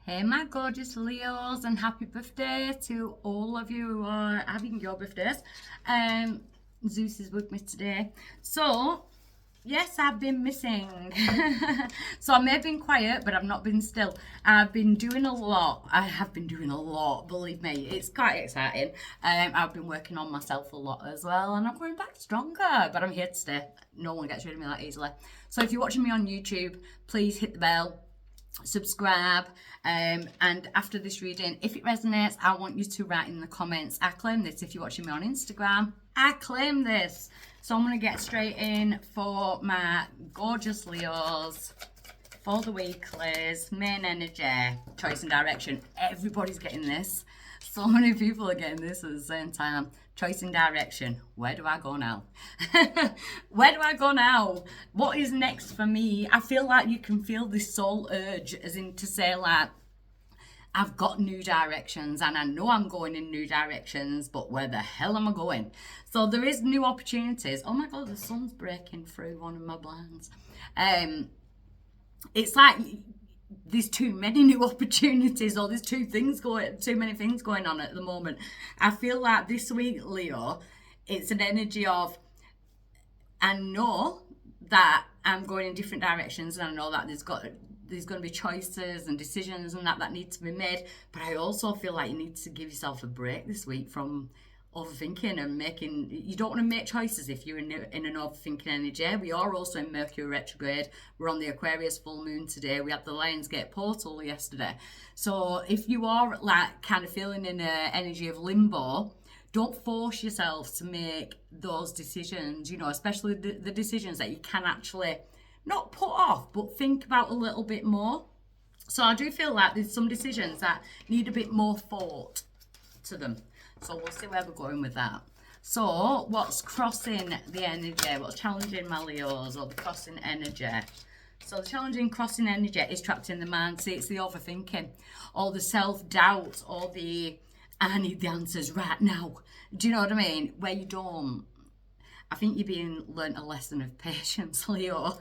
Hey, my gorgeous Leos, and happy birthday to all of you who are having your birthdays. Um, Zeus is with me today. So, yes, I've been missing. So I may have been quiet, but I've not been still. I've been doing a lot. I have been doing a lot, believe me. It's quite exciting. I've been working on myself a lot as well, and I'm coming back stronger. But I'm here to stay. No one gets rid of me that easily. So if you're watching me on YouTube, please hit the bell, subscribe, and after this reading, if it resonates, I want you to write in the comments, I claim this. If you're watching me on Instagram, I claim this. So I'm going to get straight in for my gorgeous Leos for the weeklies. Main energy, choice and direction. Everybody's getting this. So many people are getting this at the same time. Choice and direction. Where do I go now? Where do I go now? What is next for me? I feel like you can feel this soul urge, as in to say, like, I've got new directions and I know I'm going in new directions, but where the hell am I going? So there is new opportunities. Oh my God, the sun's breaking through one of my blinds. It's like there's too many new opportunities, or there's too many things going on at the moment. I feel like this week, Leo, it's an energy of, I know that I'm going in different directions, and I know that there's going to be choices and decisions and that need to be made, but I also feel like you need to give yourself a break this week from overthinking and making. You don't want to make choices if you're in an overthinking energy. We are also in Mercury retrograde. We're on the Aquarius full moon today. We had the Lionsgate portal yesterday. So if you are like kind of feeling in an energy of limbo, don't force yourself to make those decisions, especially the decisions that you can actually not put off, but think about a little bit more. So I do feel like there's some decisions that need a bit more thought to them. So we'll see where we're going with that. So what's crossing the energy? What's challenging my Leos, or the crossing energy? So the challenging crossing energy is trapped in the mind. See, it's the overthinking, all the self-doubt, all the I need the answers right now. Do you know what I mean? Where you don't. I think you're being learnt a lesson of patience, Leo.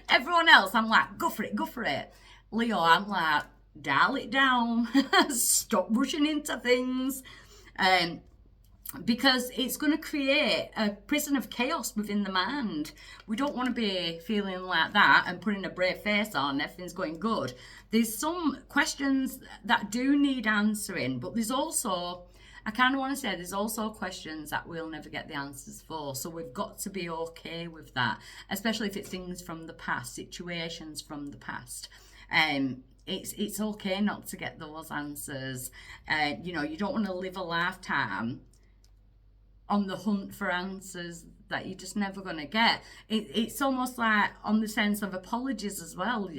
Everyone else, I'm like, go for it, go for it. Leo, I'm like, dial it down. Stop rushing into things. Because it's going to create a prison of chaos within the mind. We don't want to be feeling like that and putting a brave face on, everything's going good. There's some questions that do need answering, but there's also, I kind of want to say, there's also questions that we'll never get the answers for. So we've got to be okay with that, especially if it's things from the past, situations from the past. It's okay not to get those answers. You don't want to live a lifetime on the hunt for answers that you're just never going to get. It's almost like on the sense of apologies as well,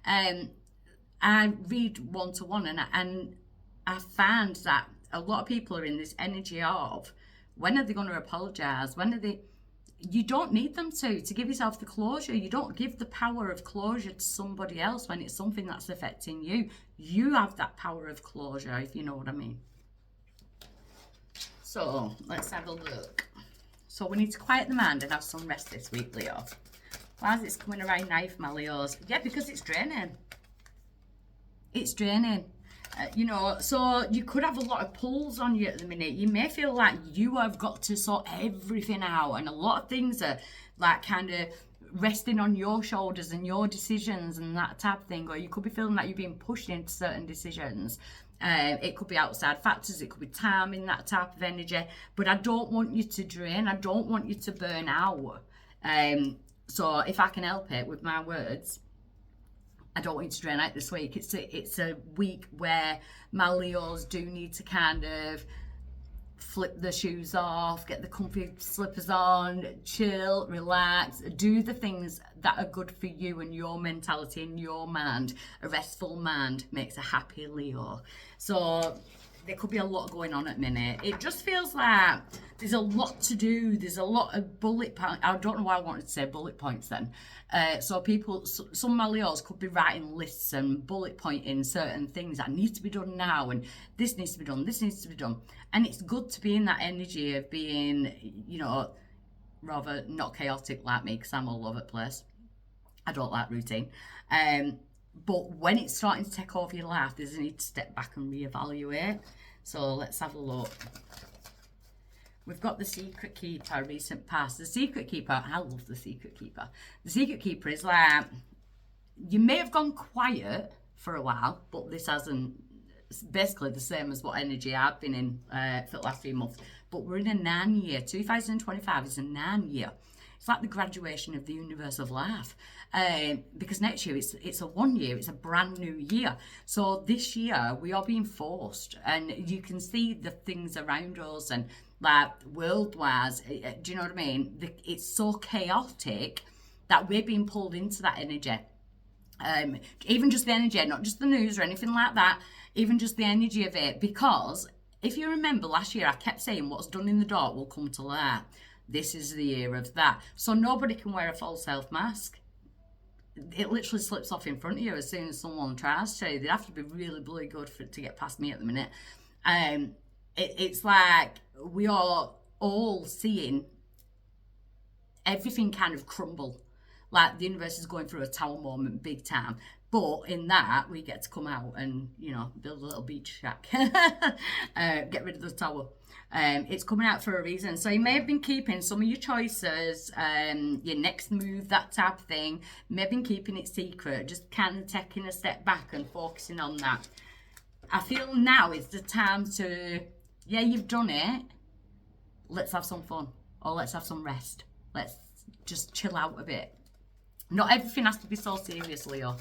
I read one-to-one, and I found that a lot of people are in this energy of, when are they going to apologise? You don't need them to give yourself the closure. You don't give the power of closure to somebody else when it's something that's affecting you. You have that power of closure, if you know what I mean. So let's have a look. So we need to quiet the mind and have some rest this week, Leo. Why is it coming around now for my Leos? Yeah, because it's draining. It's draining. So you could have a lot of pulls on you at the minute. You may feel like you have got to sort everything out, and a lot of things are like kind of resting on your shoulders and your decisions and that type of thing. Or you could be feeling like you're being pushed into certain decisions. It could be outside factors, it could be time in that type of energy, but I don't want you to drain, I don't want you to burn out. So if I can help it with my words, I don't want you to drain out this week. It's a week where my Leos do need to kind of flip the shoes off, get the comfy slippers on, chill, relax, do the things that are good for you and your mentality and your mind. A restful mind makes a happy Leo. So there could be a lot going on at the minute. It just feels like there's a lot to do. There's a lot of bullet points. I don't know why I wanted to say bullet points then. So some of my Leos could be writing lists and bullet pointing certain things that need to be done now, and this needs to be done, this needs to be done. And it's good to be in that energy of being, rather not chaotic like me, because I'm all over the place. I don't like routine. But when it's starting to take over your life, there's a need to step back and reevaluate. So let's have a look. We've got the Secret Keeper, recent past. The Secret Keeper, I love the Secret Keeper. The Secret Keeper is like, you may have gone quiet for a while, but this hasn't. It's basically the same as what energy I've been in for the last few months. But we're in a 9-year. 2025 is a 9-year. It's like the graduation of the universe of life. Because next year it's a 1 year, it's a brand new year. So this year we are being forced, and you can see the things around us and like world-wise. Do you know what I mean? It's so chaotic that we're being pulled into that energy. Even just the energy, not just the news or anything like that, even just the energy of it. Because if you remember last year, I kept saying what's done in the dark will come to light. This is the year of that. So nobody can wear a false health mask. It literally slips off in front of you as soon as someone tries to. They'd have to be really bloody good for it to get past me at the minute. It's like we are all seeing everything kind of crumble. Like the universe is going through a tower moment big time. But in that, we get to come out and, you know, build a little beach shack. Get rid of the tower. It's coming out for a reason. So you may have been keeping some of your choices, your next move, that type of thing. You may have been keeping it secret, just kind of taking a step back and focusing on that. I feel now is the time to, yeah, you've done it. Let's have some fun. Or let's have some rest. Let's just chill out a bit. Not everything has to be so serious, Leo.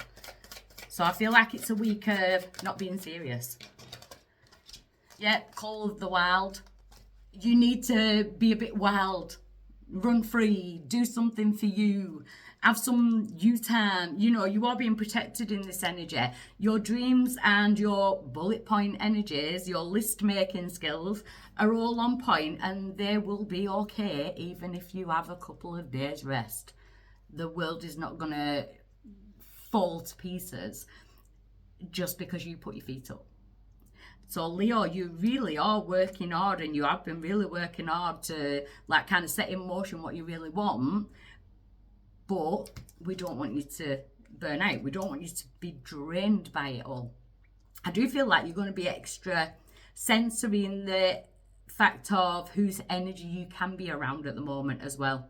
So I feel like it's a week of not being serious. Yeah, Call of the Wild. You need to be a bit wild. Run free. Do something for you. Have some you time. You know, you are being protected in this energy. Your dreams and your bullet point energies, your list making skills are all on point, and they will be okay even if you have a couple of days rest. The world is not going to fall to pieces just because you put your feet up. So Leo, you really are working hard, and you have been really working hard to like kind of set in motion what you really want. But we don't want you to burn out. We don't want you to be drained by it all. I do feel like you're going to be extra sensory in the fact of whose energy you can be around at the moment as well.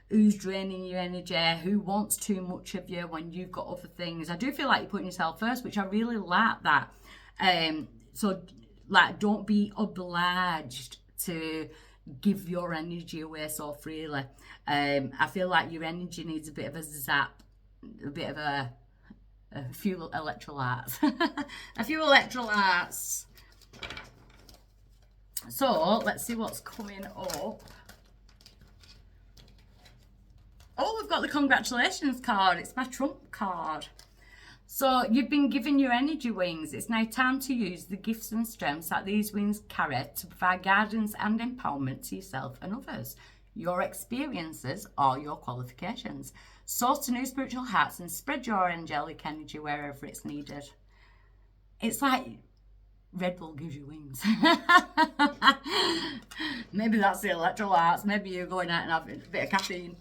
Who's draining your energy, who wants too much of you when you've got other things. I do feel like you're putting yourself first, which I really like that. So like, don't be obliged to give your energy away so freely. I feel like your energy needs a bit of a zap, a bit of a few electrolytes. A few electrolytes. So let's see what's coming up. Oh, we've got the congratulations card. It's my trump card. So you've been given your energy wings. It's now time to use the gifts and strengths that these wings carry to provide guidance and empowerment to yourself and others. Your experiences are your qualifications. Source to new spiritual heights and spread your angelic energy wherever it's needed. It's like Red Bull gives you wings. Maybe that's the electrolytes. Maybe you're going out and having a bit of caffeine.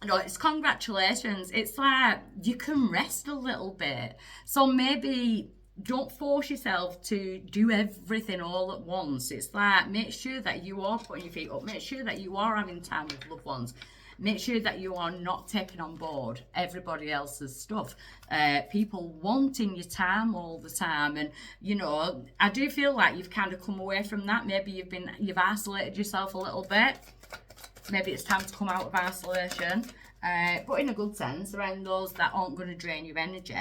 No, it's congratulations. It's like you can rest a little bit. So maybe don't force yourself to do everything all at once. It's like, make sure that you are putting your feet up. Make sure that you are having time with loved ones. Make sure that you are not taking on board everybody else's stuff. People wanting your time all the time. And, you know, I do feel like you've kind of come away from that. Maybe you've isolated yourself a little bit. Maybe it's time to come out of isolation, but in a good sense, around those that aren't going to drain your energy,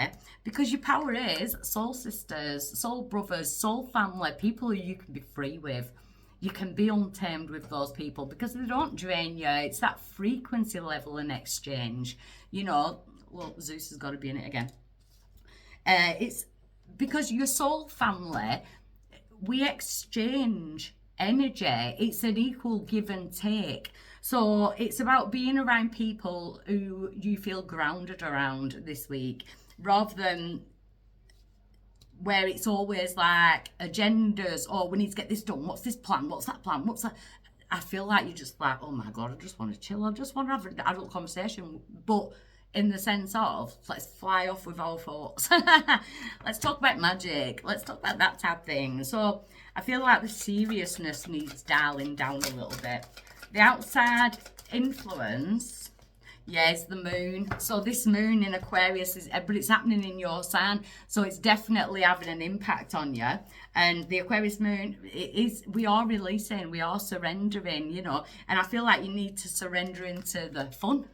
because your power is soul sisters, soul brothers, soul family, people who you can be free with. You can be untamed with those people because they don't drain you. It's that frequency level in exchange. You know, well, Zeus has got to be in it again. It's because your soul family, we exchange energy. It's an equal give and take. So it's about being around people who you feel grounded around this week, rather than where it's always like agendas. Oh, we need to get this done. What's this plan? What's that plan? What's that? I feel like you're just like, oh my God, I just want to chill. I just want to have an adult conversation. But in the sense of let's fly off with our thoughts. Let's talk about magic. Let's talk about that type of thing. So I feel like the seriousness needs dialing down a little bit. The outside influence, yes, the moon. So this moon in Aquarius is, but it's happening in your sign, so it's definitely having an impact on you. And the Aquarius moon, we are releasing, we are surrendering, you know. And I feel like you need to surrender into the fun.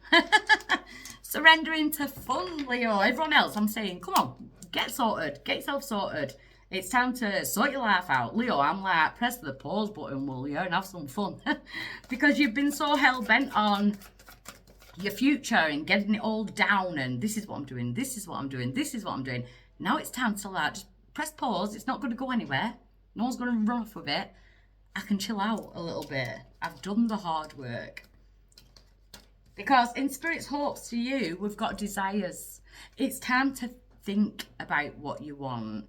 Surrender into fun, Leo. Everyone else, I'm saying, come on, get sorted, get yourself sorted. It's time to sort your life out. Leo, I'm like, press the pause button, will you, and have some fun. Because you've been so hell-bent on your future and getting it all down and this is what I'm doing, this is what I'm doing, this is what I'm doing. Now it's time to like, just press pause. It's not going to go anywhere. No one's going to run off with it. I can chill out a little bit. I've done the hard work. Because in Spirit's hopes for you, we've got desires. It's time to think about what you want.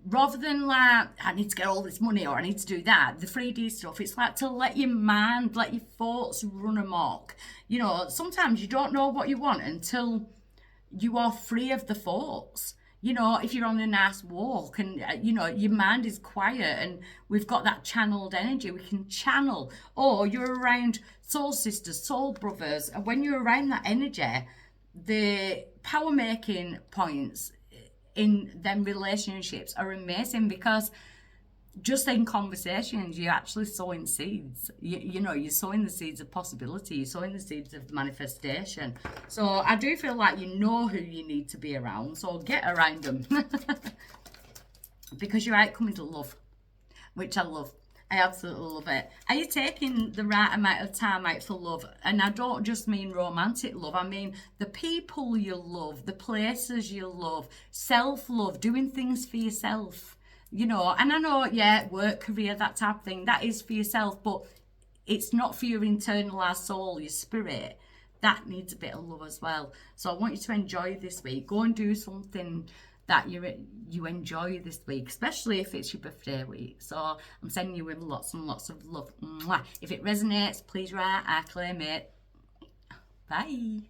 Rather than like, I need to get all this money or I need to do that. The 3D stuff, it's like to let your mind, let your thoughts run amok. You know, sometimes you don't know what you want until you are free of the thoughts. You know, if you're on a nice walk and, you know, your mind is quiet and we've got that channeled energy, we can channel. Or you're around soul sisters, soul brothers. And when you're around that energy, the power making points in them relationships are amazing because just in conversations, you're actually sowing seeds. You know, you're sowing the seeds of possibility. You're sowing the seeds of manifestation. So I do feel like you know who you need to be around. So get around them. Because you're coming to love, which I love. I absolutely love it. Are you taking the right amount of time out for love? And I don't just mean romantic love. I mean the people you love, the places you love, self-love, doing things for yourself. You know, and I know, yeah, work, career, that type of thing, that is for yourself, but it's not for your internalized soul, your spirit. That needs a bit of love as well. So I want you to enjoy this week. Go and do something that you enjoy this week, especially if it's your birthday week. So I'm sending you with lots and lots of love. Mwah. If it resonates, please write, I claim it. Bye.